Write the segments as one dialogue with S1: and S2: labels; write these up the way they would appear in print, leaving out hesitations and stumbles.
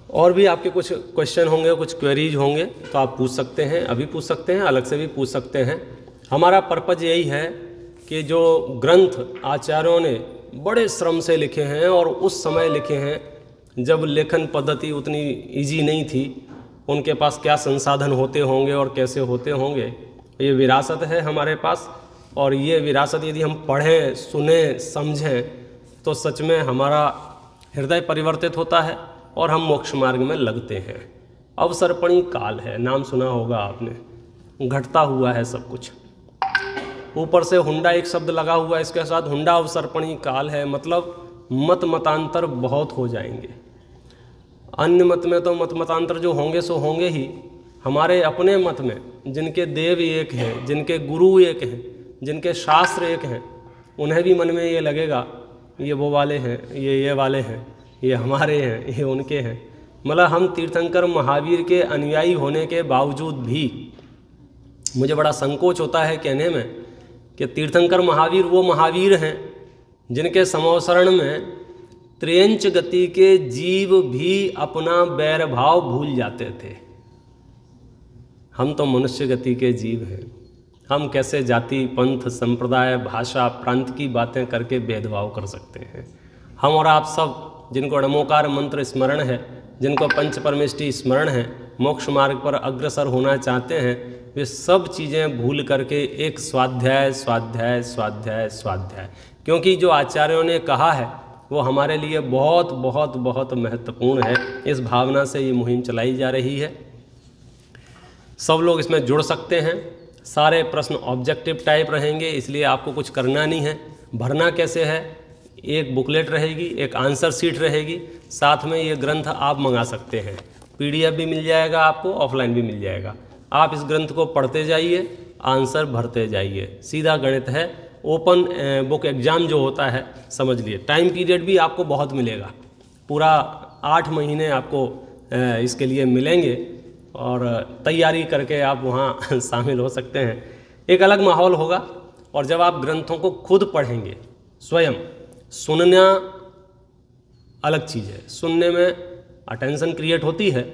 S1: और भी आपके कुछ क्वेश्चन होंगे, कुछ क्वेरीज होंगे तो आप पूछ सकते हैं, अभी पूछ सकते हैं, अलग से भी पूछ सकते हैं। हमारा पर्पज़ यही है कि जो ग्रंथ आचार्यों ने बड़े श्रम से लिखे हैं और उस समय लिखे हैं जब लेखन पद्धति उतनी इजी नहीं थी, उनके पास क्या संसाधन होते होंगे और कैसे होते होंगे, ये विरासत है हमारे पास। और ये विरासत यदि हम पढ़ें, सुने, समझें तो सच में हमारा हृदय परिवर्तित होता है और हम मोक्ष मार्ग में लगते हैं। अवसर्पणी काल है, नाम सुना होगा आपने, घटता हुआ है सब कुछ। ऊपर से हुंडा एक शब्द लगा हुआ है इसके साथ, हुंडा अवसर्पणी काल है, मतलब मत मतांतर बहुत हो जाएंगे। अन्य मत में तो मत मतांतर जो होंगे सो होंगे ही, हमारे अपने मत में जिनके देव एक हैं, जिनके गुरु एक हैं, जिनके शास्त्र एक हैं, उन्हें भी मन में ये लगेगा ये वो वाले हैं, ये वाले हैं, ये हमारे हैं, ये उनके हैं। मतलब हम तीर्थंकर महावीर के अनुयायी होने के बावजूद भी मुझे बड़ा संकोच होता है कहने में कि तीर्थंकर महावीर वो महावीर हैं जिनके समवसरण में त्रियंच गति के जीव भी अपना बैर भाव भूल जाते थे। हम तो मनुष्य गति के जीव हैं, हम कैसे जाति, पंथ, संप्रदाय, भाषा, प्रांत की बातें करके भेदभाव कर सकते हैं। हम और आप सब जिनको नमोकार मंत्र स्मरण है, जिनको पंच परमेष्टि स्मरण है, मोक्ष मार्ग पर अग्रसर होना चाहते हैं, वे सब चीज़ें भूल करके एक स्वाध्याय स्वाध्याय स्वाध्याय स्वाध्याय, क्योंकि जो आचार्यों ने कहा है वो हमारे लिए बहुत बहुत बहुत महत्वपूर्ण है। इस भावना से ये मुहिम चलाई जा रही है। सब लोग इसमें जुड़ सकते हैं। सारे प्रश्न ऑब्जेक्टिव टाइप रहेंगे, इसलिए आपको कुछ करना नहीं है। भरना कैसे है, एक बुकलेट रहेगी, एक आंसर शीट रहेगी, साथ में ये ग्रंथ आप मंगा सकते हैं। PDF भी मिल जाएगा आपको, ऑफलाइन भी मिल जाएगा। आप इस ग्रंथ को पढ़ते जाइए, आंसर भरते जाइए, सीधा गणित है। ओपन बुक एग्ज़ाम जो होता है समझ लिए, टाइम पीरियड भी आपको बहुत मिलेगा, पूरा 8 महीने आपको इसके लिए मिलेंगे और तैयारी करके आप वहाँ शामिल हो सकते हैं। एक अलग माहौल होगा। और जब आप ग्रंथों को खुद पढ़ेंगे स्वयं, सुनना अलग चीज़ है, सुनने में अटेंशन क्रिएट होती है,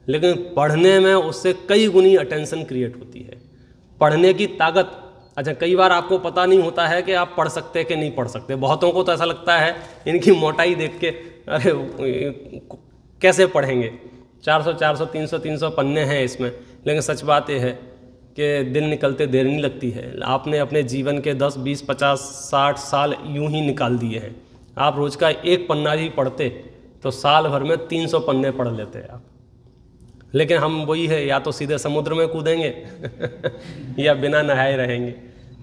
S1: लेकिन पढ़ने में उससे कई गुनी अटेंशन क्रिएट होती है। पढ़ने की ताकत, अच्छा कई बार आपको पता नहीं होता है कि आप पढ़ सकते कि नहीं पढ़ सकते। बहुतों को तो ऐसा लगता है इनकी मोटाई देख के अरे कैसे पढ़ेंगे, 400 400 300 300 पन्ने हैं इसमें। लेकिन सच बात यह है कि दिन निकलते देर नहीं लगती है। आपने अपने जीवन के 10 20 50 60 साल यूं ही निकाल दिए हैं। आप रोज़ का एक पन्ना भी पढ़ते तो साल भर में 300 पन्ने पढ़ लेते हैं आप। लेकिन हम वही है, या तो सीधे समुद्र में कूदेंगे या बिना नहाए रहेंगे।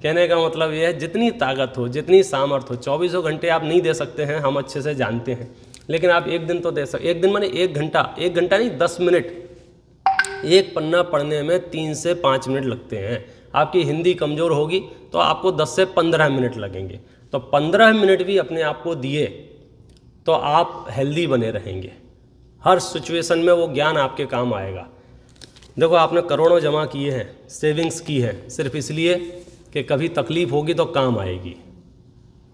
S1: कहने का मतलब ये है, जितनी ताकत हो, जितनी सामर्थ्य हो, 24 घंटे आप नहीं दे सकते हैं, हम अच्छे से जानते हैं। लेकिन आप एक दिन तो दे सकते। एक दिन माने 1 घंटा, 1 घंटा नहीं 10 मिनट। एक पन्ना पढ़ने में 3 से 5 मिनट लगते हैं। आपकी हिंदी कमज़ोर होगी तो आपको 10 से 15 मिनट लगेंगे। तो 15 मिनट भी अपने आप को दिए तो आप हेल्दी बने रहेंगे। हर सिचुएशन में वो ज्ञान आपके काम आएगा। देखो आपने करोड़ों जमा किए हैं, सेविंग्स की है, सिर्फ इसलिए कि कभी तकलीफ़ होगी तो काम आएगी।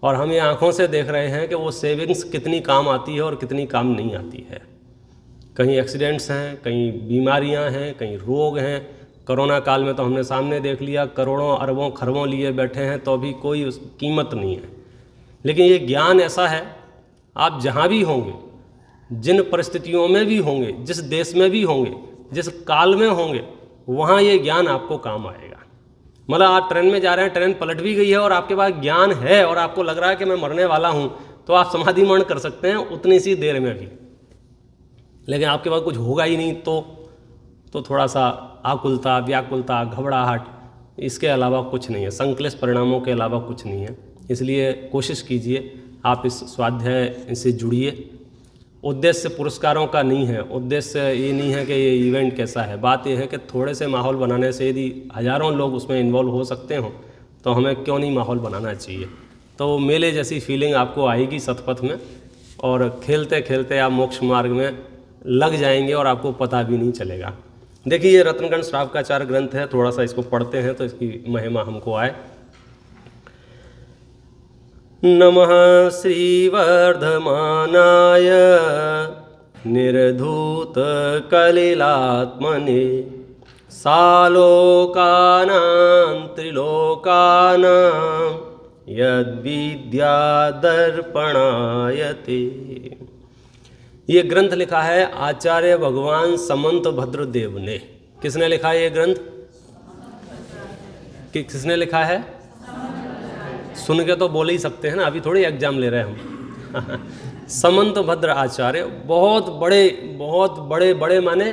S1: और हम ये आँखों से देख रहे हैं कि वो सेविंग्स कितनी काम आती है और कितनी काम नहीं आती है। कहीं एक्सीडेंट्स हैं, कहीं बीमारियां हैं, कहीं रोग हैं। कोरोना काल में तो हमने सामने देख लिया, करोड़ों अरबों खरबों लिए बैठे हैं तो भी कोई उस कीमत नहीं है। लेकिन ये ज्ञान ऐसा है, आप जहाँ भी होंगे, जिन परिस्थितियों में भी होंगे, जिस देश में भी होंगे, जिस काल में होंगे, वहाँ ये ज्ञान आपको काम आएगा। मतलब आप ट्रेन में जा रहे हैं, ट्रेन पलट भी गई है और आपके पास ज्ञान है और आपको लग रहा है कि मैं मरने वाला हूँ, तो आप समाधि मरण कर सकते हैं उतनी सी देर में भी। लेकिन आपके पास कुछ होगा ही नहीं तो थोड़ा सा आकुलता, व्याकुलता, घबराहट, इसके अलावा कुछ नहीं है। संक्लिष्ट परिणामों के अलावा कुछ नहीं है। इसलिए कोशिश कीजिए आप इस स्वाध्याय से जुड़िए। उद्देश्य पुरस्कारों का नहीं है, उद्देश्य ये नहीं है कि ये इवेंट कैसा है। बात ये है कि थोड़े से माहौल बनाने से यदि हज़ारों लोग उसमें इन्वॉल्व हो सकते हो तो हमें क्यों नहीं माहौल बनाना चाहिए। तो मेले जैसी फीलिंग आपको आएगी सतपथ में, और खेलते खेलते आप मोक्ष मार्ग में लग जाएंगे और आपको पता भी नहीं चलेगा। देखिए ये रत्नगण श्रावकाचार ग्रंथ है, थोड़ा सा इसको पढ़ते हैं तो इसकी महिमा हमको आए। नमः श्रीवर्धमानाय निर्धूत कलिलात्मने सालोकानां त्रिलोकानां यद्विद्या दर्पणायते। ये ग्रंथ लिखा है आचार्य भगवान समंत भद्रदेव ने। किसने लिखा है ये ग्रंथ? किसने लिखा है? सुन के तो बोल ही सकते हैं ना, अभी थोड़ी एग्जाम ले रहे हैं हम। समंत भद्र आचार्य बहुत बड़े माने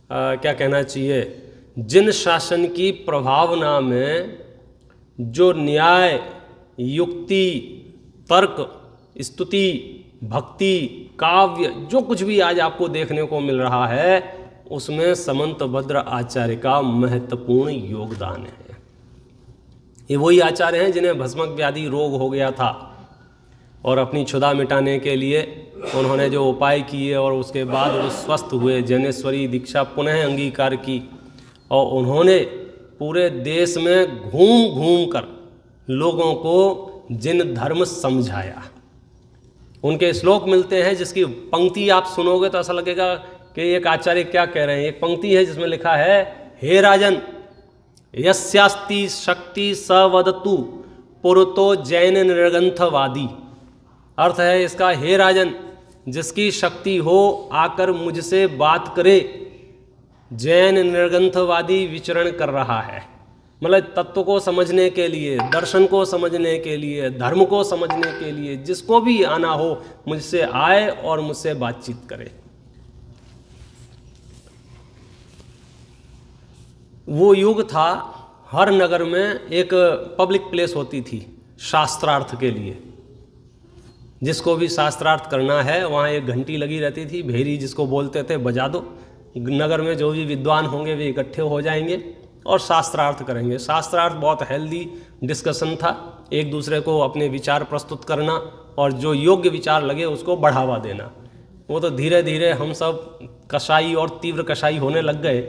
S1: क्या कहना चाहिए, जिन शासन की प्रभावना में जो न्याय, युक्ति, तर्क, स्तुति, भक्ति, काव्य, जो कुछ भी आज आपको देखने को मिल रहा है उसमें समंत भद्र आचार्य का महत्वपूर्ण योगदान है। ये वही आचार्य हैं जिन्हें भस्मक व्याधि रोग हो गया था और अपनी क्षुधा मिटाने के लिए उन्होंने जो उपाय किए और उसके बाद वो स्वस्थ हुए, जैनेश्वरी दीक्षा पुनः अंगीकार की और उन्होंने पूरे देश में घूम घूम कर लोगों को जिन धर्म समझाया। उनके श्लोक मिलते हैं जिसकी पंक्ति आप सुनोगे तो ऐसा लगेगा कि एक आचार्य क्या कह रहे हैं। एक पंक्ति है जिसमें लिखा है, हे राजन यस्यास्ति शक्ति स वदतु पुरतो जैन निर्ग्रंथवादी। अर्थ है इसका, हे राजन जिसकी शक्ति हो आकर मुझसे बात करे। जैन निर्ग्रंथवादी विचरण कर रहा है, मतलब तत्व को समझने के लिए, दर्शन को समझने के लिए, धर्म को समझने के लिए जिसको भी आना हो मुझसे आए और मुझसे बातचीत करे। वो युग था, हर नगर में एक पब्लिक प्लेस होती थी शास्त्रार्थ के लिए। जिसको भी शास्त्रार्थ करना है वहाँ एक घंटी लगी रहती थी, भेरी जिसको बोलते थे, बजा दो। नगर में जो भी विद्वान होंगे वे इकट्ठे हो जाएंगे और शास्त्रार्थ करेंगे। शास्त्रार्थ बहुत हेल्दी डिस्कशन था, एक दूसरे को अपने विचार प्रस्तुत करना और जो योग्य विचार लगे उसको बढ़ावा देना। वो तो धीरे धीरे हम सब कसाई और तीव्र कसाई होने लग गए,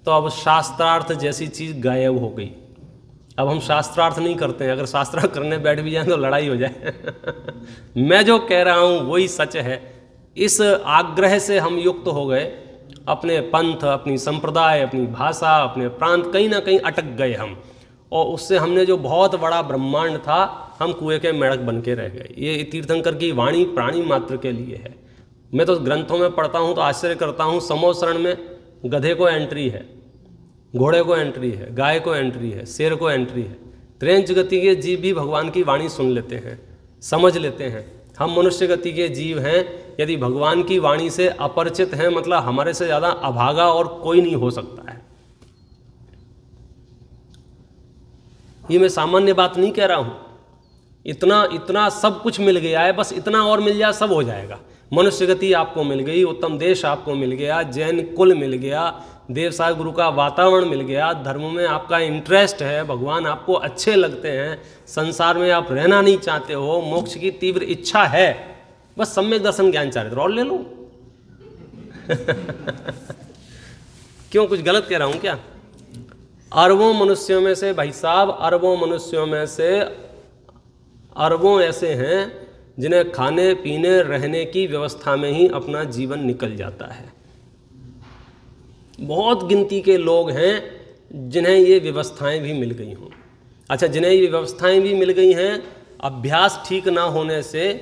S1: तो अब शास्त्रार्थ जैसी चीज़ गायब हो गई। अब हम शास्त्रार्थ नहीं करते हैं, अगर शास्त्रार्थ करने बैठ भी जाएं तो लड़ाई हो जाए। मैं जो कह रहा हूँ वही सच है। इस आग्रह से हम युक्त हो गए, अपने पंथ, अपनी संप्रदाय, अपनी भाषा, अपने प्रांत कहीं ना कहीं अटक गए हम, और उससे हमने जो बहुत बड़ा ब्रह्मांड था हम कुएं के मेढक बन के रह गए। ये तीर्थंकर की वाणी प्राणी मात्र के लिए है। मैं तो ग्रंथों में पढ़ता हूँ तो आश्चर्य करता हूँ, समोसरण में गधे को एंट्री है, घोड़े को एंट्री है, गाय को एंट्री है, शेर को एंट्री है। त्रेंच गति के जीव भी भगवान की वाणी सुन लेते हैं, समझ लेते हैं। हम मनुष्य गति के जीव हैं, यदि भगवान की वाणी से अपरिचित हैं मतलब हमारे से ज़्यादा अभागा और कोई नहीं हो सकता है। ये मैं सामान्य बात नहीं कह रहा हूँ। इतना सब कुछ मिल गया है, बस इतना और मिल जाए सब हो जाएगा। मनुष्य गति आपको मिल गई, उत्तम देश आपको मिल गया, जैन कुल मिल गया, देवसाय गुरु का वातावरण मिल गया, धर्म में आपका इंटरेस्ट है, भगवान आपको अच्छे लगते हैं, संसार में आप रहना नहीं चाहते हो, मोक्ष की तीव्र इच्छा है, बस सम्यक दर्शन ज्ञान चारित्र और ले लो। क्यों, कुछ गलत कह रहा हूं क्या? अरबों मनुष्यों में से भाई साहब, अरबों मनुष्यों में से अरबों ऐसे हैं जिन्हें खाने पीने रहने की व्यवस्था में ही अपना जीवन निकल जाता है। बहुत गिनती के लोग हैं जिन्हें ये व्यवस्थाएं भी मिल गई हों। अच्छा, जिन्हें ये व्यवस्थाएं भी मिल गई हैं, अभ्यास ठीक ना होने से,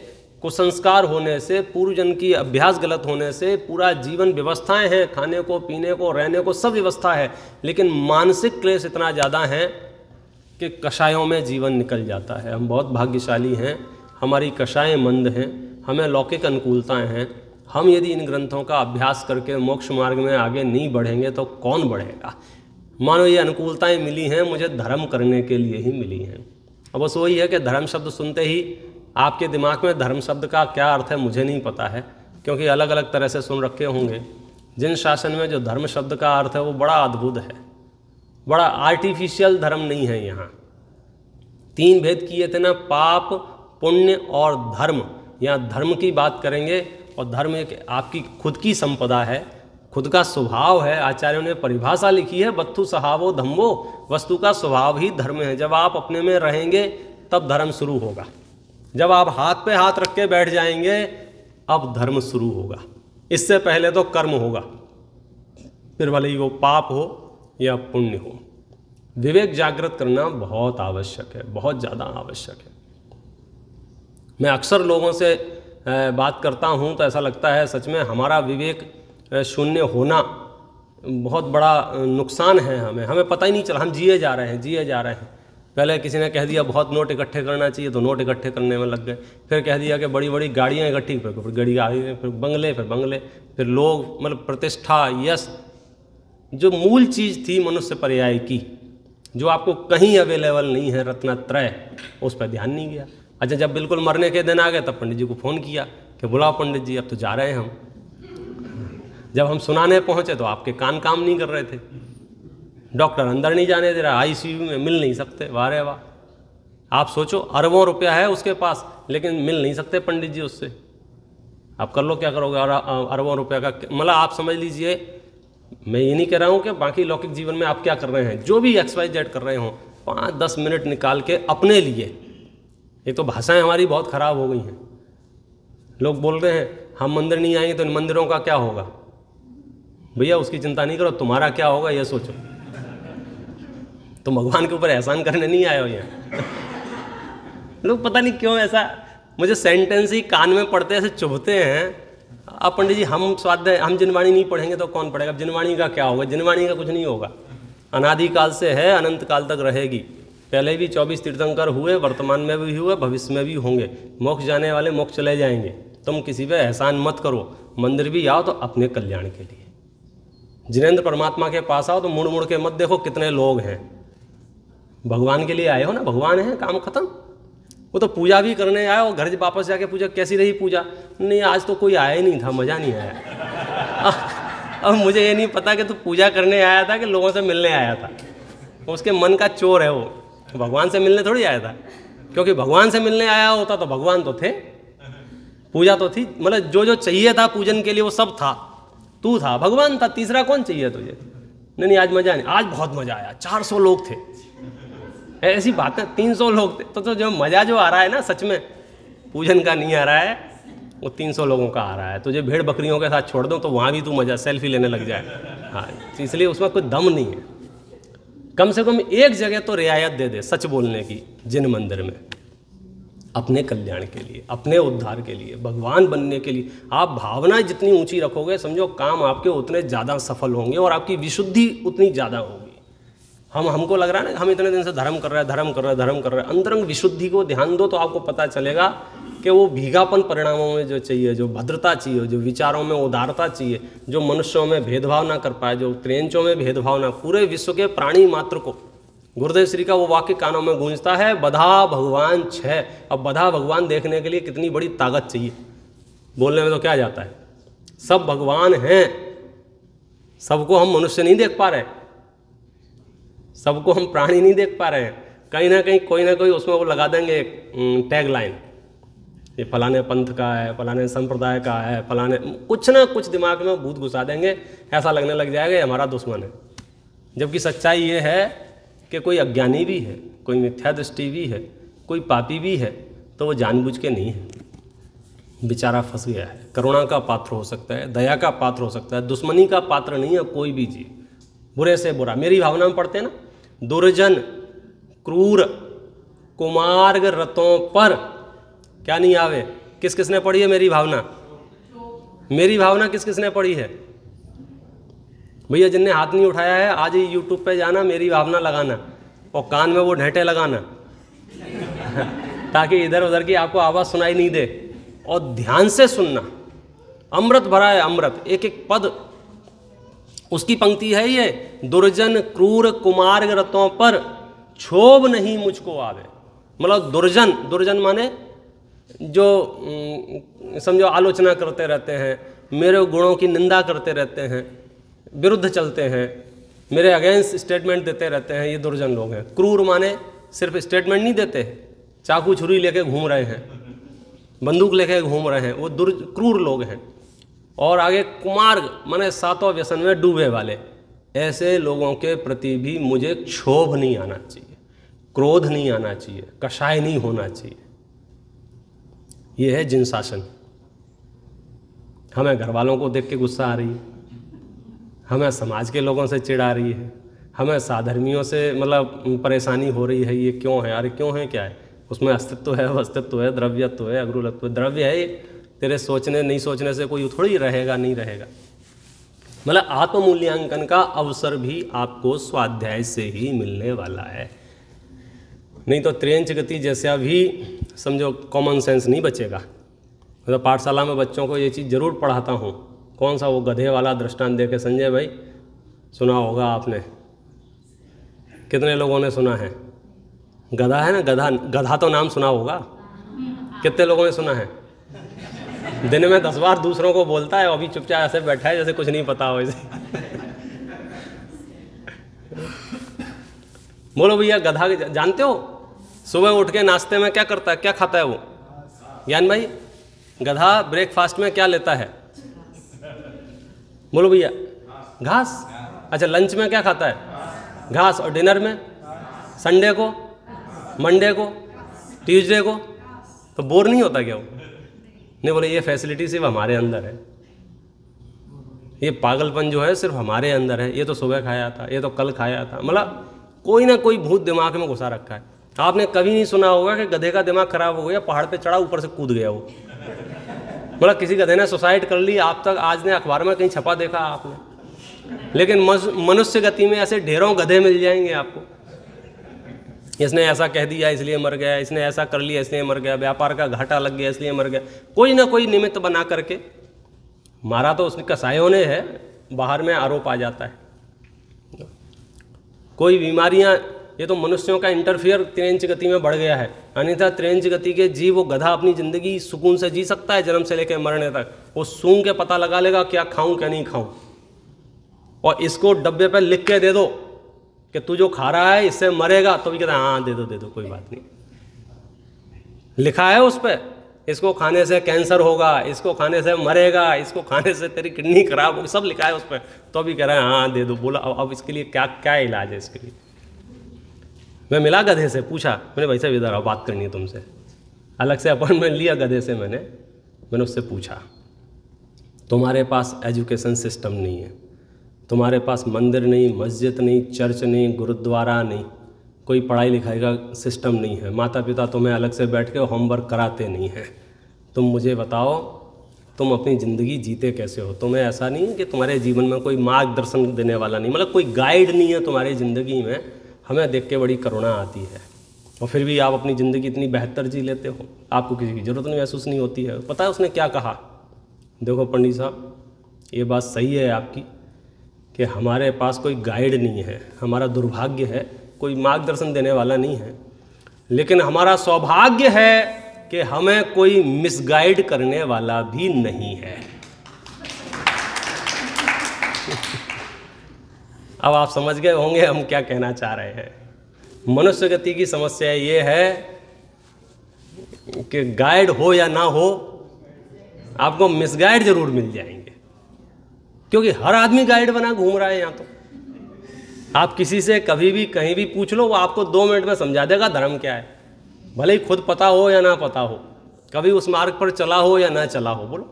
S1: कुसंस्कार होने से, पूर्व जन्म की अभ्यास गलत होने से पूरा जीवन व्यवस्थाएं हैं, खाने को, पीने को, रहने को सब व्यवस्था है, लेकिन मानसिक क्लेश इतना ज़्यादा है कि कषायों में जीवन निकल जाता है। हम बहुत भाग्यशाली हैं, हमारी कषाएं मंद हैं, हमें लौकिक अनुकूलताएं हैं। हम यदि इन ग्रंथों का अभ्यास करके मोक्ष मार्ग में आगे नहीं बढ़ेंगे तो कौन बढ़ेगा? मानो ये अनुकूलताएं मिली हैं मुझे धर्म करने के लिए ही मिली हैं। अब बस वही है कि धर्म शब्द सुनते ही आपके दिमाग में धर्म शब्द का क्या अर्थ है मुझे नहीं पता है, क्योंकि अलग अलग तरह से सुन रखे होंगे। जिन शासन में जो धर्म शब्द का अर्थ है वो बड़ा अद्भुत है, बड़ा आर्टिफिशियल धर्म नहीं है। यहाँ 3 भेद किए थे ना, पाप, पुण्य और धर्म। यहाँ धर्म की बात करेंगे, और धर्म एक आपकी खुद की संपदा है, खुद का स्वभाव है। आचार्यों ने परिभाषा लिखी है, बत्थु सहावो धम्मो, वस्तु का स्वभाव ही धर्म है। जब आप अपने में रहेंगे तब धर्म शुरू होगा, जब आप हाथ पे हाथ रख के बैठ जाएंगे अब धर्म शुरू होगा। इससे पहले तो कर्म होगा, फिर भले ही वो पाप हो या पुण्य हो। विवेक जागृत करना बहुत आवश्यक है, बहुत ज़्यादा आवश्यक है। मैं अक्सर लोगों से बात करता हूँ तो ऐसा लगता है सच में हमारा विवेक शून्य होना बहुत बड़ा नुकसान है। हमें पता ही नहीं चला, हम जिए जा रहे हैं। पहले किसी ने कह दिया बहुत नोट इकट्ठे करना चाहिए तो नोट इकट्ठे करने में लग गए, फिर कह दिया कि बड़ी बड़ी गाड़ियाँ इकट्ठी, फिर गाड़ी आ गई, फिर बंगले, फिर लोग, मतलब प्रतिष्ठा, यश, जो मूल चीज़ थी मनुष्य पर्याय की, जो आपको कहीं अवेलेबल नहीं है, रत्नत्रय, उस पर ध्यान नहीं गया। अच्छा, जब बिल्कुल मरने के दिन आ गए तब पंडित जी को फ़ोन किया कि बुलाओ पंडित जी, अब तो जा रहे हैं हम। जब हम सुनाने पहुँचे तो आपके कान काम नहीं कर रहे थे, डॉक्टर अंदर नहीं जाने दे रहा, आईसीयू में मिल नहीं सकते। वाह रे वाह, आप सोचो, अरबों रुपया है उसके पास लेकिन मिल नहीं सकते पंडित जी उससे। आप कर लो, क्या करोगे अरबों रुपया का? मतलब आप समझ लीजिए, मैं ये नहीं कह रहा हूँ कि बाकी लौकिक जीवन में आप क्या कर रहे हैं, जो भी XYZ कर रहे हों, 5-10 मिनट निकाल के अपने लिए। एक तो भाषाएं हमारी बहुत ख़राब हो गई हैं। लोग बोल रहे हैं हम मंदिर नहीं आएंगे तो इन मंदिरों का क्या होगा। भैया उसकी चिंता नहीं करो, तुम्हारा क्या होगा ये सोचो। तुम भगवान के ऊपर एहसान करने नहीं आए हो यहाँ। लोग पता नहीं क्यों ऐसा, मुझे सेंटेंस ही कान में पड़ते ऐसे चुभते हैं। अब पंडित जी हम स्वाध्याय, हम जिनवाणी नहीं पढ़ेंगे तो कौन पढ़ेगा? अब जिनवाणी का क्या होगा? जिनवाणी का कुछ नहीं होगा, अनादिकाल से है, अनंत काल तक रहेगी। पहले भी 24 तीर्थंकर हुए, वर्तमान में भी हुए, भविष्य में भी होंगे। मोक्ष जाने वाले मोक्ष चले जाएंगे। तुम किसी पे एहसान मत करो। मंदिर भी आओ तो अपने कल्याण के लिए। जिनेंद्र परमात्मा के पास आओ तो मुड़ मुड़ के मत देखो कितने लोग हैं। भगवान के लिए आए हो ना, भगवान है, काम खत्म। वो तो पूजा भी करने आए और घर वापस जाके पूछा कैसी रही पूजा? नहीं आज तो कोई आया ही नहीं था, मज़ा नहीं आया। अब मुझे ये नहीं पता कि तू पूजा करने आया था कि लोगों से मिलने आया था। उसके मन का चोर है वो, भगवान से मिलने थोड़ी आया था। क्योंकि भगवान से मिलने आया होता तो भगवान तो थे, पूजा तो थी, मतलब जो जो चाहिए था पूजन के लिए वो सब था। तू था, भगवान था, तीसरा कौन चाहिए तुझे? नहीं आज मज़ा नहीं, आज बहुत मज़ा आया, 400 लोग थे। ऐसी बात है, 300 लोग थे तो जो मज़ा जो आ रहा है ना सच में पूजन का नहीं आ रहा है, वो 300 लोगों का आ रहा है। तुझे भेड़ बकरियों के साथ छोड़ दो तो वहाँ भी तू मज़ा सेल्फी लेने लग जाए। हाँ, इसलिए उसमें कोई दम नहीं है। कम से कम एक जगह तो रियायत दे दे सच बोलने की, जिन मंदिर में, अपने कल्याण के लिए, अपने उद्धार के लिए, भगवान बनने के लिए। आप भावना जितनी ऊंची रखोगे समझो काम आपके उतने ज़्यादा सफल होंगे और आपकी विशुद्धि उतनी ज़्यादा होगी। हमको लग रहा है ना हम इतने दिन से धर्म कर रहे हैं, अंतरंग विशुद्धि को ध्यान दो तो आपको पता चलेगा कि वो भीगापन परिणामों में जो चाहिए, जो भद्रता चाहिए, जो विचारों में उदारता चाहिए, जो मनुष्यों में भेदभाव ना कर पाए, जो त्रेंचों में भेदभाव ना, पूरे विश्व के प्राणी मात्र को, गुरुदेव श्री का वो वाक्य कानों में गूंजता है, बधा भगवान छः। अब बधा भगवान देखने के लिए कितनी बड़ी ताकत चाहिए, बोलने में तो क्या जाता है, सब भगवान हैं, सबको हम मनुष्य नहीं देख पा रहे, सबको हम प्राणी नहीं देख पा रहे हैं। कहीं ना कहीं कोई ना कोई उसमें वो लगा देंगे एक टैग लाइन, ये फलाने पंथ का है, फलाने संप्रदाय का है, फलाने, कुछ ना कुछ दिमाग में भूत घुसा देंगे, ऐसा लगने लग जाएगा ये हमारा दुश्मन है। जबकि सच्चाई ये है कि कोई अज्ञानी भी है, कोई मिथ्या दृष्टि भी है, कोई पापी भी है, तो वो जानबूझ के नहीं है, बेचारा फंस गया है। करुणा का पात्र हो सकता है, दया का पात्र हो सकता है, दुश्मनी का पात्र नहीं है कोई भी जीव। बुरे से बुरा, मेरी भावना में पढ़ते हैं ना, दुर्जन क्रूर कुमार्ग रतों पर क्या नहीं आवे। किस किसने पढ़ी है मेरी भावना? मेरी भावना किस किसने पढ़ी है भैया? जिनने हाथ नहीं उठाया है आज ही यूट्यूब पे जाना, मेरी भावना लगाना और कान में वो ढेंटे लगाना ताकि इधर उधर की आपको आवाज़ सुनाई नहीं दे, और ध्यान से सुनना। अमृत भरा है अमृत, एक एक पद उसकी पंक्ति है ये, दुर्जन क्रूर कुमार्ग रतों पर क्षोभ नहीं मुझको आवे। मतलब दुर्जन, दुर्जन माने जो समझो आलोचना करते रहते हैं, मेरे गुणों की निंदा करते रहते हैं, विरुद्ध चलते हैं, मेरे अगेंस्ट स्टेटमेंट देते रहते हैं, ये दुर्जन लोग हैं। क्रूर माने सिर्फ स्टेटमेंट नहीं देते, चाकू छुरी लेके घूम रहे हैं, बंदूक लेके घूम रहे हैं, वो क्रूर लोग हैं। और आगे कुमार्ग माने सातों व्यसन में डूबे वाले, ऐसे लोगों के प्रति भी मुझे क्षोभ नहीं आना चाहिए, क्रोध नहीं आना चाहिए, कषाय नहीं होना चाहिए। ये है जिन शासन। हमें घर वालों को देख के गुस्सा आ रही है, हमें समाज के लोगों से चिढ़ आ रही है, हमें साधर्मियों से मतलब परेशानी हो रही है। ये क्यों है? अरे क्यों है, क्या है उसमें? अस्तित्व है, अस्तित्व है, द्रव्यत्व है, अग्रुलत्व है। द्रव्य है, तेरे सोचने नहीं सोचने से कोई थोड़ी रहेगा, नहीं रहेगा। मतलब आत्ममूल्यांकन का अवसर भी आपको स्वाध्याय से ही मिलने वाला है। नहीं तो त्रेंच गति जैसा भी समझो कॉमन सेंस नहीं बचेगा। मतलब पाठशाला में बच्चों को ये चीज़ ज़रूर पढ़ाता हूँ। कौन सा? वो गधे वाला दृष्टांत दे के, संजय भाई सुना होगा आपने, कितने लोगों ने सुना है? गधा है ना, गधा, गधा तो नाम सुना होगा, कितने लोगों ने सुना है? दिन में 10 बार दूसरों को बोलता है, अभी चुपचाप ऐसे बैठा है जैसे कुछ नहीं पता हो इसे। बोलो भैया, गधा जानते हो? सुबह उठ के नाश्ते में क्या करता है, क्या खाता है वो? ज्ञान भाई, गधा ब्रेकफास्ट में क्या लेता है? बोलो भैया, घास। अच्छा, लंच में क्या खाता है? घास। और डिनर में? संडे को, मंडे को, ट्यूसडे को। तो बोर नहीं होता क्या वो? नहीं। बोले ये फैसिलिटी सिर्फ हमारे अंदर है, ये पागलपन जो है सिर्फ हमारे अंदर है। ये तो सुबह खाया था, ये तो कल खाया था। मतलब कोई ना कोई भूत दिमाग में घुसा रखा है। आपने कभी नहीं सुना होगा कि गधे का दिमाग खराब हो गया, पहाड़ पे चढ़ा, ऊपर से कूद गया वो। मतलब किसी गधे ने सुसाइड कर ली, आप तक आज ने अखबार में कहीं छपा देखा आपने? लेकिन मनुष्य गति में ऐसे ढेरों गधे मिल जाएंगे आपको। इसने ऐसा कह दिया इसलिए मर गया, इसने ऐसा कर लिया इसलिए मर गया, व्यापार का घाटा लग गया इसलिए मर गया। कोई ना कोई निमित्त बना करके मारा तो उसने कसायों ने है, बाहर में आरोप आ जाता है। कोई बीमारियां, ये तो मनुष्यों का इंटरफियर त्रेंच गति में बढ़ गया है। अन्यथा त्रेंच गति के जीव, वो गधा अपनी ज़िंदगी सुकून से जी सकता है जन्म से लेकर मरने तक। वो सूंघ के पता लगा लेगा क्या खाऊं क्या नहीं खाऊं, और इसको डब्बे पे लिख के दे दो कि तू जो खा रहा है इससे मरेगा, तो भी कहता है हाँ दे दो कोई बात नहीं। लिखा है उस पर, इसको खाने से कैंसर होगा, इसको खाने से मरेगा, इसको खाने से तेरी किडनी खराब होगी, सब लिखा है उस पर, तो भी कह रहा है हाँ दे दो। बोला अब इसके लिए क्या क्या इलाज है इसके लिए? मैं मिला गधे से, पूछा, मैंने भाई साहब इधर आओ, बात करनी है तुमसे। अलग से अपॉइंटमेंट लिया गधे से मैंने उससे पूछा, तुम्हारे पास एजुकेशन सिस्टम नहीं है, तुम्हारे पास मंदिर नहीं, मस्जिद नहीं, चर्च नहीं, गुरुद्वारा नहीं, कोई पढ़ाई लिखाई का सिस्टम नहीं है, माता पिता तुम्हें अलग से बैठ के होमवर्क कराते नहीं हैं, तुम मुझे बताओ तुम अपनी ज़िंदगी जीते कैसे हो? तुम्हें ऐसा नहीं है कि तुम्हारे जीवन में कोई मार्गदर्शन देने वाला नहीं, मतलब कोई गाइड नहीं है तुम्हारी ज़िंदगी में? हमें देख के बड़ी करुणा आती है, और फिर भी आप अपनी ज़िंदगी इतनी बेहतर जी लेते हो, आपको किसी की ज़रूरत नहीं महसूस नहीं होती है। पता है उसने क्या कहा? देखो पंडित साहब, ये बात सही है आपकी कि हमारे पास कोई गाइड नहीं है, हमारा दुर्भाग्य है, कोई मार्गदर्शन देने वाला नहीं है, लेकिन हमारा सौभाग्य है कि हमें कोई मिसगाइड करने वाला भी नहीं है। अब आप समझ गए होंगे हम क्या कहना चाह रहे हैं। मनुष्य गति की समस्या ये है कि गाइड हो या ना हो, आपको मिसगाइड जरूर मिल जाएंगे, क्योंकि हर आदमी गाइड बना घूम रहा है यहाँ। तो आप किसी से कभी भी कहीं भी पूछ लो, वो आपको 2 मिनट में समझा देगा धर्म क्या है, भले ही खुद पता हो या ना पता हो, कभी उस मार्ग पर चला हो या ना चला हो। बोलो,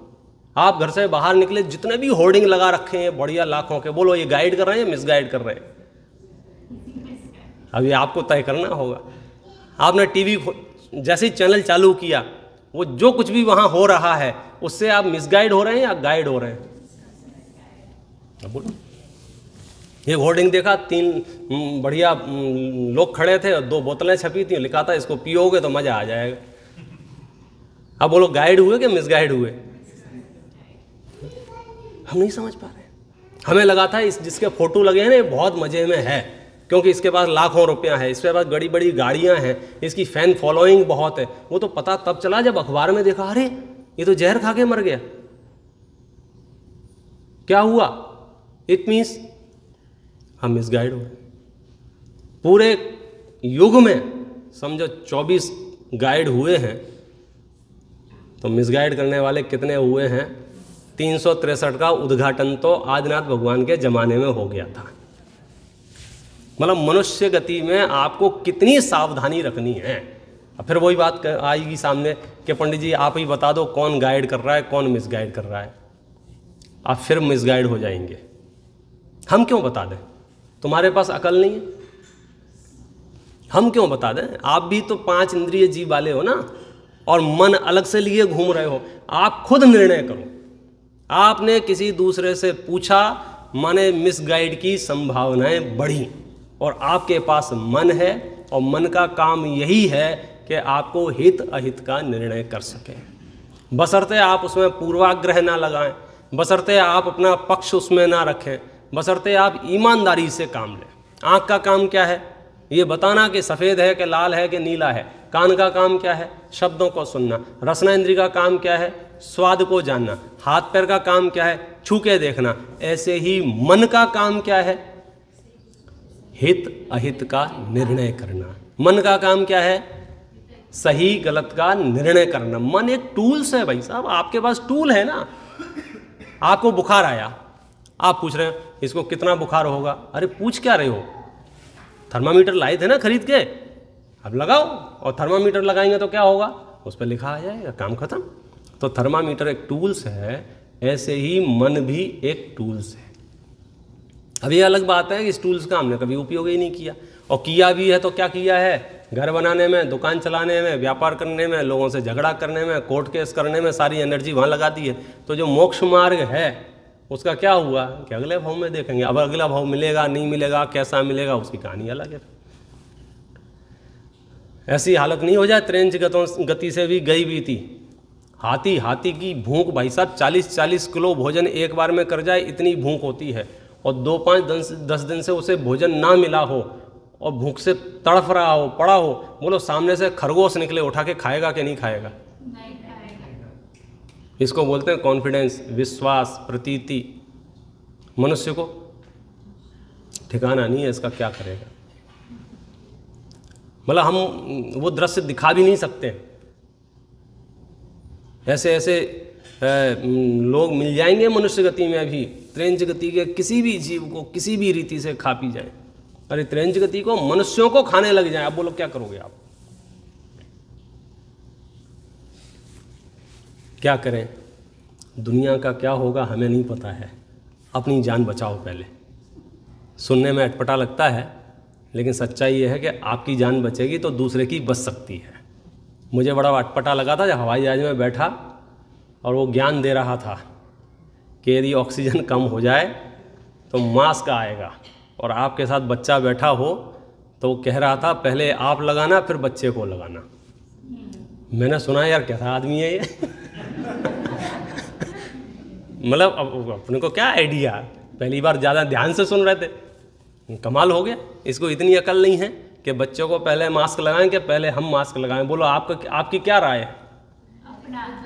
S1: आप घर से बाहर निकले, जितने भी होर्डिंग लगा रखे हैं बढ़िया लाखों के, बोलो ये गाइड कर रहे हैं या मिसगाइड कर रहे हैं? अभी आपको तय करना होगा। आपने टीवी जैसे ही चैनल चालू किया, वो जो कुछ भी वहाँ हो रहा है उससे आप मिसगाइड हो रहे हैं या गाइड हो रहे हैं? बोलो। ये होर्डिंग देखा, 3 बढ़िया लोग खड़े थे, 2 बोतलें छपी थी, लिखा था इसको पियोगे तो मज़ा आ जाएगा। अब बोलो गाइड हुए कि मिसगाइड हुए? हम नहीं समझ पा रहे। हमें लगा था इस जिसके फोटो लगे हैं ना, ये बहुत मज़े में है, क्योंकि इसके पास लाखों रुपया है, इसके पास बड़ी बड़ी गाड़ियां हैं, इसकी फैन फॉलोइंग बहुत है। वो तो पता तब चला जब अखबार में देखा, अरे ये तो जहर खा के मर गया। क्या हुआ? इट मीन्स हम मिसगाइड हो गए। पूरे युग में समझो 24 गाइड हुए हैं, तो मिसगाइड करने वाले कितने हुए हैं? 363 का उद्घाटन तो आदिनाथ भगवान के ज़माने में हो गया था। मतलब मनुष्य गति में आपको कितनी सावधानी रखनी है। अब फिर वही बात आएगी सामने कि पंडित जी आप ही बता दो कौन गाइड कर रहा है, कौन मिसगाइड कर रहा है। आप फिर मिसगाइड हो जाएंगे। हम क्यों बता दें? तुम्हारे पास अकल नहीं है, हम क्यों बता दें? आप भी तो 5 इंद्रिय जीव वाले हो ना, और मन अलग से लिए घूम रहे हो। आप खुद निर्णय करो। आपने किसी दूसरे से पूछा, माने मिसगाइड की संभावनाएं बढ़ी, और आपके पास मन है, और मन का काम यही है कि आपको हित अहित का निर्णय कर सके, बशर्ते आप उसमें पूर्वाग्रह ना लगाएं, बशर्ते आप अपना पक्ष उसमें ना रखें, बशर्ते आप ईमानदारी से काम लें। आँख का काम क्या है? ये बताना कि सफ़ेद है कि लाल है कि नीला है। कान का काम क्या है? शब्दों को सुनना। रसना इंद्री का काम क्या है? स्वाद को जानना। हाथ पैर का काम क्या है? छू के देखना। ऐसे ही मन का काम क्या है? हित अहित का निर्णय करना। मन का काम क्या है? सही गलत का निर्णय करना। मन एक टूल्स है भाई साहब, आपके पास टूल है ना। आपको बुखार आया, आप पूछ रहे हैं इसको कितना बुखार होगा? अरे पूछ क्या रहे हो? थर्मामीटर लाए थे ना खरीद के, अब लगाओ। और थर्मामीटर लगाएंगे तो क्या होगा? उस पर लिखा आ जाएगा, काम खत्म। तो थर्मामीटर एक टूल्स है, ऐसे ही मन भी एक टूल्स है। अब ये अलग बात है कि इस टूल्स का हमने कभी उपयोग ही नहीं किया, और किया भी है तो क्या किया है? घर बनाने में, दुकान चलाने में, व्यापार करने में, लोगों से झगड़ा करने में, कोर्ट केस करने में सारी एनर्जी वहाँ लगा दी है। तो जो मोक्ष मार्ग है उसका क्या हुआ कि अगले भाव में देखेंगे। अब अगला भाव मिलेगा नहीं मिलेगा, कैसा मिलेगा, उसकी कहानी अलग है। ऐसी हालत नहीं हो जाए ट्रेन गति से भी गई भी थी। हाथी की भूख भाई साहब 40-40 किलो भोजन एक बार में कर जाए, इतनी भूख होती है। और 2-5-10 दिन से उसे भोजन ना मिला हो और भूख से तड़फ रहा हो, पड़ा हो, बोलो सामने से खरगोश निकले, उठा के खाएगा कि नहीं खाएगा? नहीं खाएगा। इसको बोलते हैं कॉन्फिडेंस, विश्वास, प्रतीति। मनुष्य को ठिकाना नहीं है इसका, क्या करेगा? मतलब हम वो दृश्य दिखा भी नहीं सकते। ऐसे ऐसे लोग मिल जाएंगे मनुष्य गति में भी, त्रेंच गति के किसी भी जीव को किसी भी रीति से खा पी जाए। अरे त्रेंच गति को मनुष्यों को खाने लग जाए, आप बोलो क्या करोगे? आप क्या करें? दुनिया का क्या होगा हमें नहीं पता है। अपनी जान बचाओ पहले। सुनने में अटपटा लगता है, लेकिन सच्चाई ये है कि आपकी जान बचेगी तो दूसरे की बच सकती है। मुझे बड़ा अटपटा लगा था जब हवाई जहाज में बैठा और वो ज्ञान दे रहा था कि यदि ऑक्सीजन कम हो जाए तो मास्क आएगा, और आपके साथ बच्चा बैठा हो तो वो कह रहा था पहले आप लगाना फिर बच्चे को लगाना। मैंने सुना यार कैसा आदमी है ये। मतलब अपने को क्या आइडिया, पहली बार ज़्यादा ध्यान से सुन रहे थे, कमाल हो गया। इसको इतनी अकल नहीं है कि बच्चों को पहले मास्क लगाएं कि पहले हम मास्क लगाएं। बोलो आपकी क्या राय है?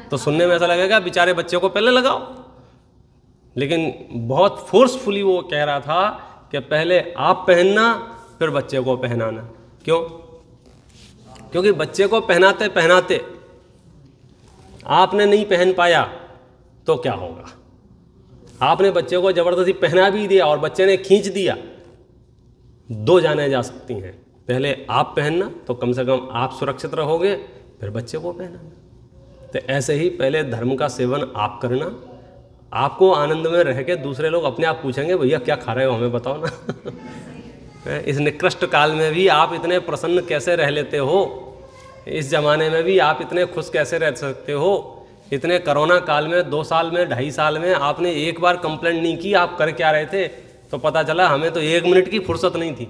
S1: तो सुनने में ऐसा लगेगा बेचारे बच्चों को पहले लगाओ, लेकिन बहुत फोर्सफुली वो कह रहा था कि पहले आप पहनना फिर बच्चे को पहनाना। क्यों? क्योंकि बच्चे को पहनाते पहनाते आपने नहीं पहन पाया तो क्या होगा? आपने बच्चे को जबरदस्ती पहना भी दिया और बच्चे ने खींच दिया, 2 जाने जा सकती हैं। पहले आप पहनना तो कम से कम आप सुरक्षित रहोगे, फिर बच्चे को पहनाना। तो ऐसे ही पहले धर्म का सेवन आप करना, आपको आनंद में रह के दूसरे लोग अपने आप पूछेंगे भैया क्या खा रहे हो, हमें बताओ ना। इस निकृष्ट काल में भी आप इतने प्रसन्न कैसे रह लेते हो? इस ज़माने में भी आप इतने खुश कैसे रह सकते हो? इतने कोरोना काल में 2 साल में 2.5 साल में आपने एक बार कंप्लेंट नहीं की आप कर क्या रहे थे? तो पता चला हमें तो 1 मिनट की फुर्सत नहीं थी।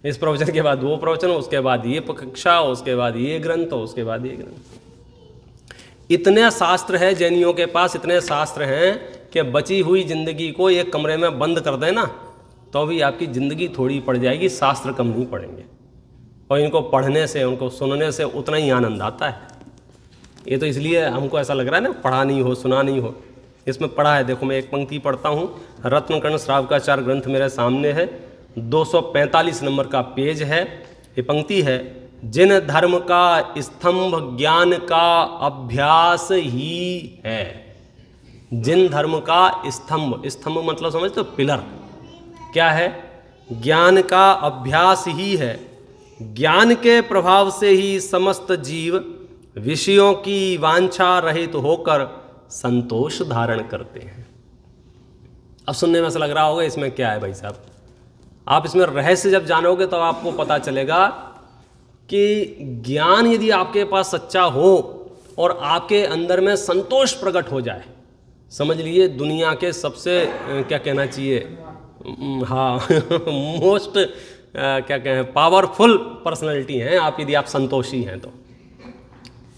S1: इस प्रवचन के बाद वो प्रवचन, उसके बाद ये कक्षा, उसके बाद ये ग्रंथ, उसके बाद ये ग्रंथ। इतने शास्त्र है जैनियों के पास, इतने शास्त्र हैं कि बची हुई जिंदगी को एक कमरे में बंद कर देना तो भी आपकी ज़िंदगी थोड़ी पड़ जाएगी, शास्त्र कम नहीं पड़ेंगे। और इनको पढ़ने से, उनको सुनने से उतना ही आनंद आता है। ये तो इसलिए हमको ऐसा लग रहा है ना, पढ़ा नहीं हो, सुना नहीं हो। इसमें पढ़ा है, देखो मैं एक पंक्ति पढ़ता हूँ। रत्नकर्ण श्रावकाचार्य ग्रंथ मेरे सामने है, 245 नंबर का पेज है। ये पंक्ति है, जिन धर्म का स्तंभ ज्ञान का अभ्यास ही है। जिन धर्म का स्तंभ, स्तंभ मतलब समझते हो पिलर, क्या है? ज्ञान का अभ्यास ही है। ज्ञान के प्रभाव से ही समस्त जीव विषयों की वांछा रहित होकर संतोष धारण करते हैं। अब सुनने में ऐसा लग रहा होगा इसमें क्या है भाई साहब। आप इसमें रहस्य जब जानोगे तो आपको पता चलेगा कि ज्ञान यदि आपके पास सच्चा हो और आपके अंदर में संतोष प्रकट हो जाए, समझ लीजिए दुनिया के सबसे क्या कहना चाहिए, हाँ मोस्ट क्या कहें पावरफुल पर्सनैलिटी हैं आप, यदि आप संतोषी हैं तो।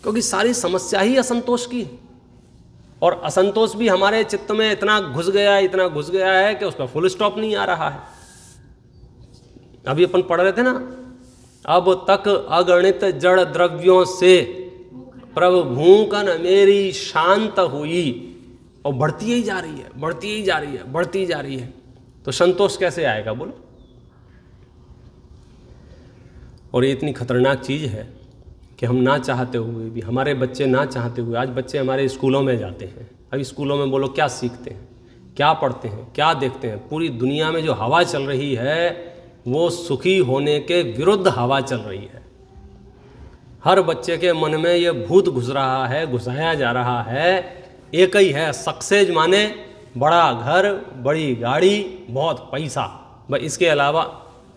S1: क्योंकि सारी समस्या ही असंतोष की, और असंतोष भी हमारे चित्त में इतना घुस गया है कि उसका फुल स्टॉप नहीं आ रहा है। अभी अपन पढ़ रहे थे ना, अब तक अगणित जड़ द्रव्यों से प्रभु भूकन मेरी शांत हुई, और बढ़ती ही जा रही है। तो संतोष कैसे आएगा बोलो। और ये इतनी खतरनाक चीज़ है कि हम ना चाहते हुए भी, हमारे बच्चे ना चाहते हुए, आज बच्चे हमारे स्कूलों में जाते हैं, अभी स्कूलों में बोलो क्या सीखते हैं, क्या पढ़ते हैं, क्या देखते हैं। पूरी दुनिया में जो हवा चल रही है वो सुखी होने के विरुद्ध हवा चल रही है। हर बच्चे के मन में ये भूत घुस रहा है, घुसाया जा रहा है, एक ही है, सक्सेस माने बड़ा घर, बड़ी गाड़ी, बहुत पैसा, बस इसके अलावा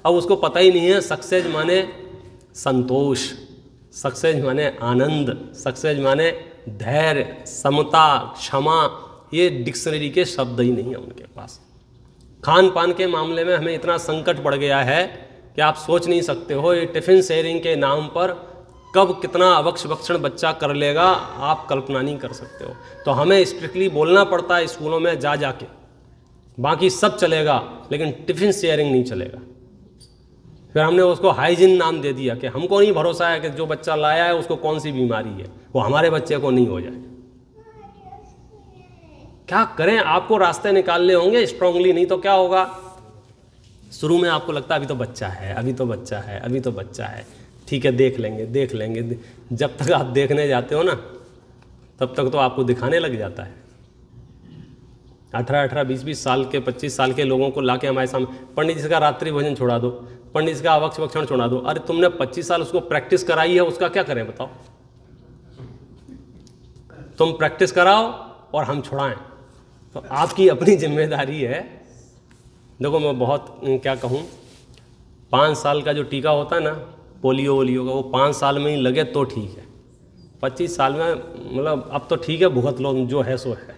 S1: अब उसको पता ही नहीं है सक्सेस माने संतोष, सक्सेस माने आनंद, सक्सेस माने धैर्य, समता, क्षमा, ये डिक्शनरी के शब्द ही नहीं है उनके पास। खान पान के मामले में हमें इतना संकट पड़ गया है कि आप सोच नहीं सकते हो, ये टिफ़िन शेयरिंग के नाम पर कब कितना अवक्ष भक्षण बच्चा कर लेगा, आप कल्पना नहीं कर सकते हो। तो हमें स्ट्रिक्टली बोलना पड़ता है स्कूलों में जा के, बाकी सब चलेगा लेकिन टिफ़िन शेयरिंग नहीं चलेगा। फिर हमने उसको हाइजीन नाम दे दिया कि हमको नहीं भरोसा है कि जो बच्चा लाया है उसको कौन सी बीमारी है, वो हमारे बच्चे को नहीं हो जाए। क्या करें, आपको रास्ते निकालने होंगे स्ट्रांगली, नहीं तो क्या होगा। शुरू में आपको लगता है अभी तो बच्चा है, ठीक है देख लेंगे। जब तक आप देखने जाते हो ना तब तक तो आपको दिखाने लग जाता है। 18-18, 20-20 साल के, 25 साल के लोगों को लाके हमारे सामने, पंडित जी का रात्रि भोजन छोड़ा दो, पंडित जी का अवक्ष भक्षण छोड़ा दो। अरे तुमने 25 साल उसको प्रैक्टिस कराई है, उसका क्या करें बताओ। तुम प्रैक्टिस कराओ और हम छुड़ाएं, तो आपकी अपनी जिम्मेदारी है। देखो मैं बहुत क्या कहूँ, 5 साल का जो टीका होता है ना पोलियो वोलियो का, वो 5 साल में ही लगे तो ठीक है, 25 साल में मतलब अब तो ठीक है भुगत लो, जो है सो है।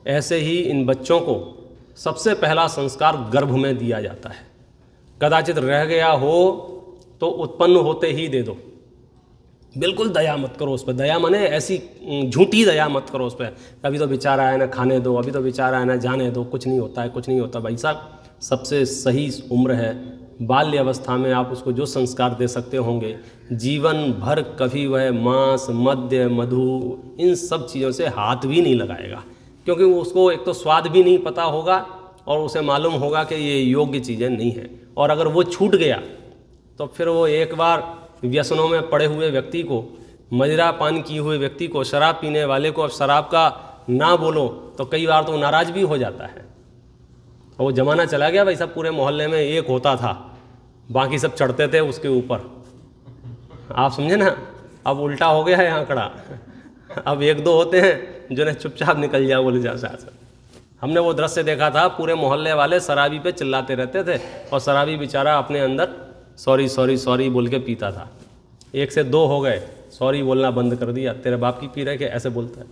S1: ऐसे ही इन बच्चों को सबसे पहला संस्कार गर्भ में दिया जाता है। कदाचित रह गया हो तो उत्पन्न होते ही दे दो, बिल्कुल दया मत करो उस पर। दया माने ऐसी झूठी दया मत करो उस पर, अभी तो बेचारा है ना खाने दो, अभी तो बेचारा है ना जाने दो, कुछ नहीं होता। भाई साहब सबसे सही उम्र है बाल्य अवस्था में, आप उसको जो संस्कार दे सकते होंगे, जीवन भर कभी वह मांस, मद्य, मधु, इन सब चीज़ों से हाथ भी नहीं लगाएगा, क्योंकि उसको एक तो स्वाद भी नहीं पता होगा और उसे मालूम होगा कि ये योग्य चीज़ें नहीं है। और अगर वो छूट गया तो फिर वो एक बार व्यसनों में पड़े हुए व्यक्ति को, मदिरा पान किए हुए व्यक्ति को, शराब पीने वाले को अब शराब का ना बोलो तो कई बार तो नाराज़ भी हो जाता है। और वो ज़माना चला गया भाई साहब, पूरे मोहल्ले में एक होता था, बाकी सब चढ़ते थे उसके ऊपर, आप समझे ना। अब उल्टा हो गया है आंकड़ा, अब 1-2 होते हैं जो ने चुपचाप निकल जाओ बोले जा सर। हमने वो दृश्य देखा था, पूरे मोहल्ले वाले शराबी पे चिल्लाते रहते थे और शराबी बेचारा अपने अंदर सॉरी बोल के पीता था। 1 से 2 हो गए, सॉरी बोलना बंद कर दिया, तेरे बाप की पी रहे कि ऐसे बोलता है,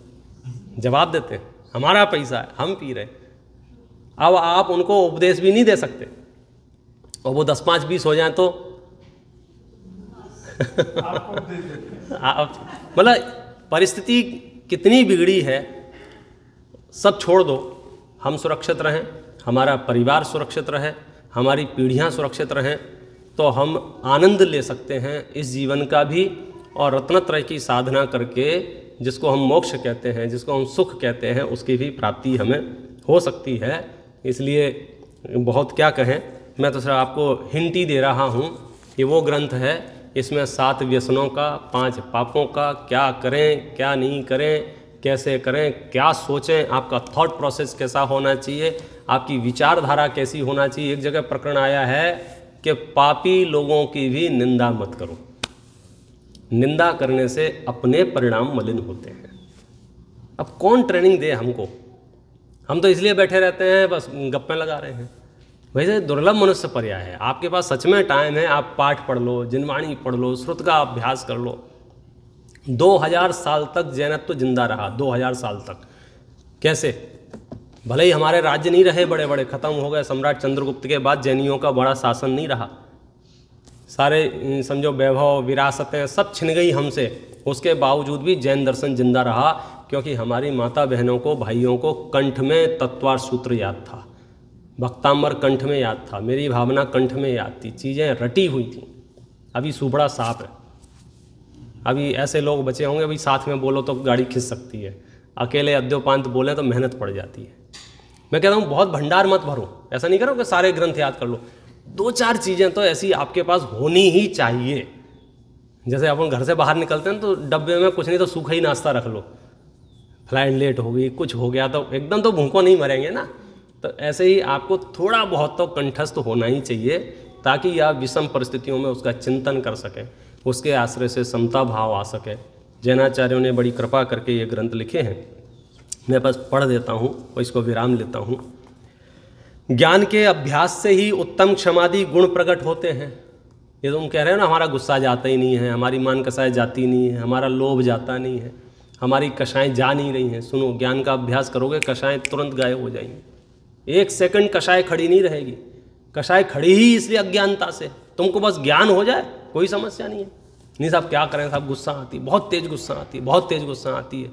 S1: जवाब देते हैं हमारा पैसा है हम पी रहे। अब आप उनको उपदेश भी नहीं दे सकते, और वो 10, 5, 20 हो जाएं तो मतलब परिस्थिति कितनी बिगड़ी है। सब छोड़ दो, हम सुरक्षित रहें, हमारा परिवार सुरक्षित रहे, हमारी पीढ़ियां सुरक्षित रहें, तो हम आनंद ले सकते हैं इस जीवन का भी, और रत्नत्रय की साधना करके जिसको हम मोक्ष कहते हैं, जिसको हम सुख कहते हैं, उसकी भी प्राप्ति हमें हो सकती है। इसलिए बहुत क्या कहें, मैं तो सिर्फ आपको हिंट ही दे रहा हूँ। ये वो ग्रंथ है, इसमें 7 व्यसनों का, 5 पापों का, क्या करें क्या नहीं करें, कैसे करें, क्या सोचें, आपका थॉट प्रोसेस कैसा होना चाहिए, आपकी विचारधारा कैसी होना चाहिए। एक जगह प्रकरण आया है कि पापी लोगों की भी निंदा मत करो, निंदा करने से अपने परिणाम मलिन होते हैं। अब कौन ट्रेनिंग दे हमको हम तो इसलिए बैठे रहते हैं, बस गप्पे लगा रहे हैं। वैसे दुर्लभ मनुष्य पर्याय है। आपके पास सच में टाइम है, आप पाठ पढ़ लो, जिनवाणी पढ़ लो, श्रुत का अभ्यास कर लो। 2000 साल तक जैनत्व जिंदा रहा, 2000 साल तक। कैसे? भले ही हमारे राज्य नहीं रहे बड़े बड़े, खत्म हो गए, सम्राट चंद्रगुप्त के बाद जैनियों का बड़ा शासन नहीं रहा, सारे समझो वैभव विरासतें सब छिन गई हमसे, उसके बावजूद भी जैन दर्शन जिंदा रहा, क्योंकि हमारी माता बहनों को, भाइयों को कंठ में तत्वार सूत्र याद था, भक्तांबर कंठ में याद था, मेरी भावना कंठ में याद थी, चीज़ें रटी हुई थी। अभी सुबड़ा साफ है, अभी ऐसे लोग बचे होंगे, अभी साथ में बोलो तो गाड़ी खिंच सकती है, अकेले अद्योपांत बोले तो मेहनत पड़ जाती है। मैं कहता हूँ बहुत भंडार मत भरो, ऐसा नहीं करो कि सारे ग्रंथ याद कर लो, 2-4 चीज़ें तो ऐसी आपके पास होनी ही चाहिए। जैसे अपन घर से बाहर निकलते हैं तो डब्बे में कुछ नहीं तो सूखा ही नाश्ता रख लो, फ्लाइट लेट हो गई, कुछ हो गया तो एकदम तो भूखों नहीं मरेंगे ना। तो ऐसे ही आपको थोड़ा बहुत तो कंठस्थ होना ही चाहिए, ताकि आप विषम परिस्थितियों में उसका चिंतन कर सकें, उसके आश्रय से समता भाव आ सके। जैनाचार्यों ने बड़ी कृपा करके ये ग्रंथ लिखे हैं, मैं बस पढ़ देता हूँ और इसको विराम लेता हूँ। ज्ञान के अभ्यास से ही उत्तम क्षमादि गुण प्रकट होते हैं। ये तुम कह रहे हो ना, हमारा गुस्सा जाता ही नहीं है, हमारी मान कसाएँ जाती नहीं है, हमारा लोभ जाता नहीं है, हमारी कषाएँ जा नहीं रही हैं। सुनो, ज्ञान का अभ्यास करोगे, कषाएँ तुरंत गायब हो जाएंगी। 1 सेकंड कषाय खड़ी नहीं रहेगी। कषाय खड़ी ही इसलिए अज्ञानता से, तुमको बस ज्ञान हो जाए कोई समस्या नहीं है। नहीं साहब क्या करें साहब, गुस्सा आती है, बहुत तेज गुस्सा आती है, बहुत तेज गुस्सा आती है।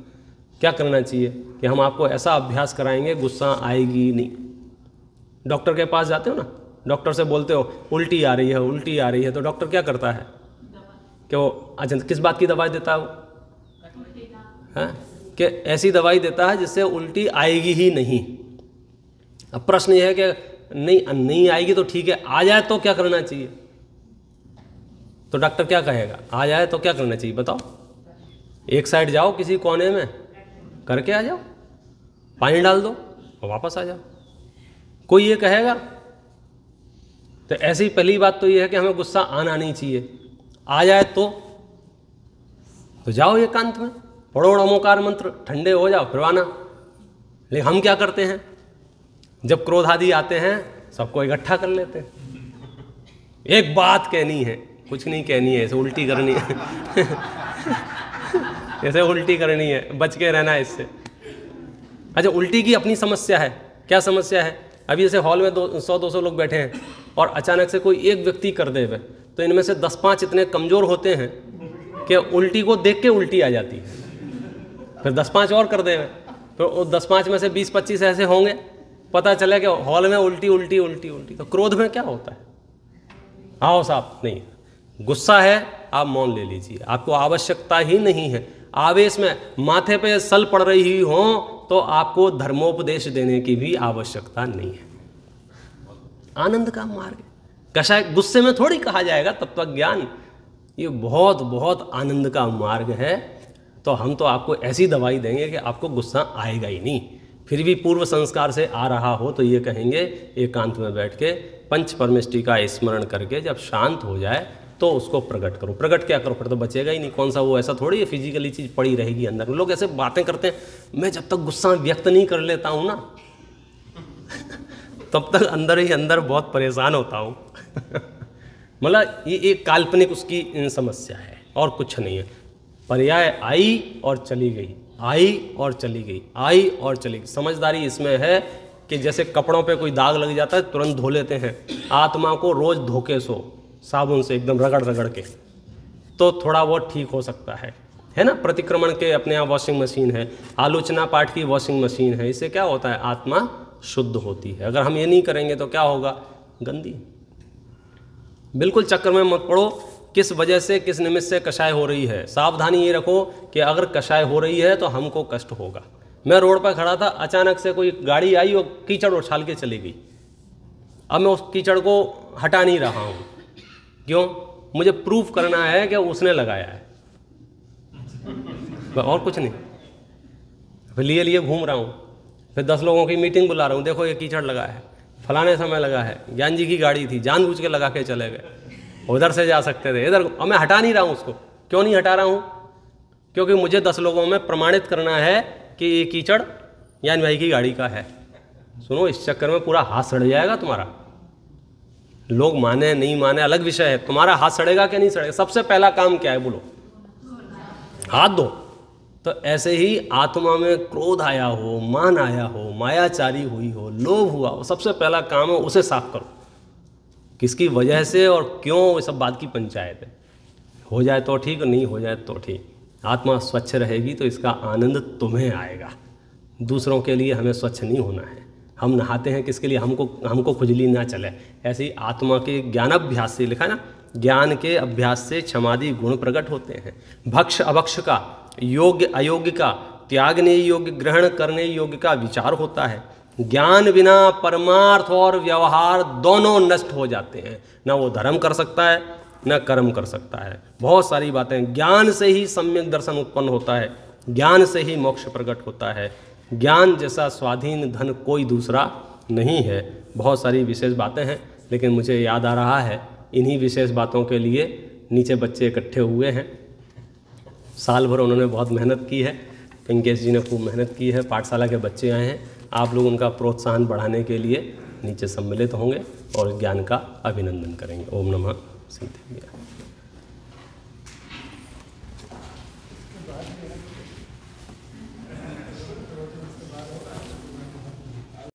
S1: क्या करना चाहिए कि हम आपको ऐसा अभ्यास कराएंगे, गुस्सा आएगी नहीं। डॉक्टर के पास जाते हो ना, डॉक्टर से बोलते हो उल्टी आ रही है, उल्टी आ रही है, तो डॉक्टर क्या करता है कि वो अच्छा किस बात की दवाई देता है वो, है कि ऐसी दवाई देता है जिससे उल्टी आएगी ही नहीं। अब प्रश्न ये है कि नहीं आएगी तो ठीक है, आ जाए तो क्या करना चाहिए? तो डॉक्टर क्या कहेगा, आ जाए तो क्या करना चाहिए बताओ? एक साइड जाओ किसी कोने में करके आ जाओ, पानी डाल दो और वापस आ जाओ। कोई ये कहेगा? तो ऐसी पहली बात तो ये है कि हमें गुस्सा आना नहीं चाहिए। आ जाए तो जाओ एकांत में, पढ़ो नमोकार मंत्र, ठंडे हो जाओ, फिर आना। लेकिन हम क्या करते हैं, जब क्रोध आदि आते हैं सबको इकट्ठा कर लेते हैं। एक बात कहनी है, कुछ नहीं कहनी है, ऐसे उल्टी करनी है ऐसे उल्टी करनी है, बच के रहना है इससे। अच्छा, उल्टी की अपनी समस्या है। क्या समस्या है? अभी जैसे हॉल में 100-200 लोग बैठे हैं और अचानक से कोई एक व्यक्ति कर दे, तो इनमें से 10-5 इतने कमज़ोर होते हैं कि उल्टी को देख के उल्टी आ जाती है। फिर 10-5 और कर दे, तो 10-5 में से 20-25 ऐसे होंगे, पता चले कि हॉल में उल्टी उल्टी उल्टी उल्टी। तो क्रोध में क्या होता है? आओ साहब, नहीं, गुस्सा है आप मौन ले लीजिए, आपको आवश्यकता ही नहीं है। आवेश में माथे पे सल पड़ रही हो तो आपको धर्मोपदेश देने की भी आवश्यकता नहीं है। आनंद का मार्ग, कषाय गुस्से में थोड़ी कहा जाएगा तत्वज्ञान, ये बहुत बहुत आनंद का मार्ग है। तो हम तो आपको ऐसी दवाई देंगे कि आपको गुस्सा आएगा ही नहीं। फिर भी पूर्व संस्कार से आ रहा हो तो ये कहेंगे एकांत में बैठ के पंच परमेष्टि का स्मरण करके जब शांत हो जाए तो उसको प्रकट करो। प्रकट क्या करो, फिर तो बचेगा ही नहीं। कौन सा वो ऐसा थोड़ी है फिजिकली चीज़ पड़ी रहेगी अंदर। लोग ऐसे बातें करते हैं, मैं जब तक गुस्सा व्यक्त नहीं कर लेता हूँ ना तब तक अंदर ही अंदर बहुत परेशान होता हूँ मतलब ये एक काल्पनिक उसकी समस्या है और कुछ नहीं है। पर्याय आई और चली गई, आई और चली गई, आई और चली गई। समझदारी इसमें है कि जैसे कपड़ों पे कोई दाग लग जाता है तुरंत धो लेते हैं, आत्मा को रोज़ धोके सो, साबुन से एकदम रगड़ रगड़ के, तो थोड़ा बहुत ठीक हो सकता है ना। प्रतिक्रमण के अपने यहाँ वॉशिंग मशीन है, आलोचना पाठ की वॉशिंग मशीन है। इससे क्या होता है, आत्मा शुद्ध होती है। अगर हम ये नहीं करेंगे तो क्या होगा, गंदी। बिल्कुल चक्कर में मत पड़ो किस वजह से, किस निमित्त से कषाय हो रही है। सावधानी ये रखो कि अगर कषाय हो रही है तो हमको कष्ट होगा। मैं रोड पर खड़ा था, अचानक से कोई गाड़ी आई और कीचड़ उछाल के चली गई। अब मैं उस कीचड़ को हटा नहीं रहा हूँ, क्यों? मुझे प्रूफ करना है कि उसने लगाया है, और कुछ नहीं। फिर लिए घूम रहा हूँ, फिर 10 लोगों की मीटिंग बुला रहा हूँ, देखो ये कीचड़ लगा है, फलाने समय लगा है, ज्ञान जी की गाड़ी थी, जानबूझ के लगा के चले गए, उधर से जा सकते थे इधर। अब मैं हटा नहीं रहा हूँ उसको। क्यों नहीं हटा रहा हूँ? क्योंकि मुझे 10 लोगों में प्रमाणित करना है कि ये कीचड़ ज्ञान भाई की गाड़ी का है। सुनो, इस चक्कर में पूरा हाथ सड़ जाएगा तुम्हारा। लोग माने नहीं माने अलग विषय है, तुम्हारा हाथ सड़ेगा क्या नहीं सड़ेगा। सबसे पहला काम क्या है बोलो, हाथ धो। तो ऐसे ही आत्मा में क्रोध आया हो, मान आया हो, मायाचारी हुई हो, लोभ हुआ हो, सबसे पहला काम है उसे साफ करो। किसकी वजह से और क्यों, वो सब बात की पंचायत है। हो जाए तो ठीक, नहीं हो जाए तो ठीक। आत्मा स्वच्छ रहेगी तो इसका आनंद तुम्हें आएगा। दूसरों के लिए हमें स्वच्छ नहीं होना है। हम नहाते हैं किसके लिए, हमको खुजली ना चले। ऐसे ही आत्मा के ज्ञानाभ्यास से, लिखा है ना, ज्ञान के अभ्यास से क्षमादि गुण प्रकट होते हैं। भक्ष अभक्ष का, योग्य अयोग्य का, त्यागने योग्य ग्रहण करने योग्य का विचार होता है। ज्ञान बिना परमार्थ और व्यवहार दोनों नष्ट हो जाते हैं। ना वो धर्म कर सकता है, न कर्म कर सकता है। बहुत सारी बातें, ज्ञान से ही सम्यक दर्शन उत्पन्न होता है, ज्ञान से ही मोक्ष प्रकट होता है। ज्ञान जैसा स्वाधीन धन कोई दूसरा नहीं है। बहुत सारी विशेष बातें हैं, लेकिन मुझे याद आ रहा है इन्हीं विशेष बातों के लिए नीचे बच्चे इकट्ठे हुए हैं। साल भर उन्होंने बहुत मेहनत की है, पिंकेश जी ने खूब मेहनत की है, पाठशाला के बच्चे आए हैं। आप लोग उनका प्रोत्साहन बढ़ाने के लिए नीचे सम्मिलित होंगे और ज्ञान का अभिनंदन करेंगे। ओम नमः सिद्धिविनायक।